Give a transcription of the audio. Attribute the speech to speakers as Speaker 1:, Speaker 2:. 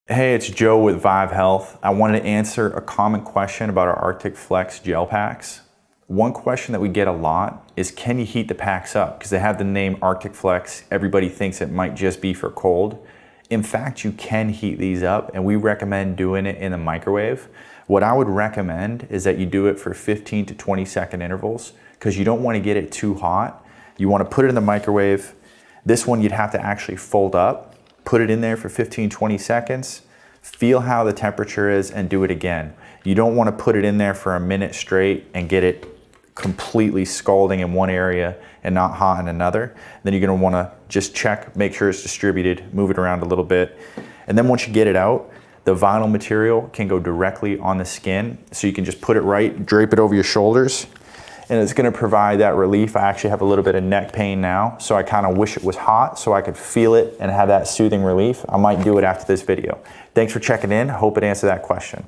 Speaker 1: Hey, it's Joe with Vive Health. I wanted to answer a common question about our Arctic Flex gel packs. One question that we get a lot is, can you heat the packs up? Because they have the name Arctic Flex. Everybody thinks it might just be for cold. In fact, you can heat these up, and we recommend doing it in the microwave. What I would recommend is that you do it for 15 to 20 second intervals, because you don't want to get it too hot. You want to put it in the microwave. This one you'd have to actually fold up, put it in there for 15-20 seconds, feel how the temperature is, and do it again. You don't want to put it in there for a minute straight and get it completely scalding in one area and not hot in another. Then you're going to want to just check, make sure it's distributed, move it around a little bit. And then once you get it out, the vinyl material can go directly on the skin, so you can just put it right, drape it over your shoulders, and it's going to provide that relief. I actually have a little bit of neck pain now, so I kind of wish it was hot so I could feel it and have that soothing relief. I might do it after this video. Thanks for checking in. Hope it answered that question.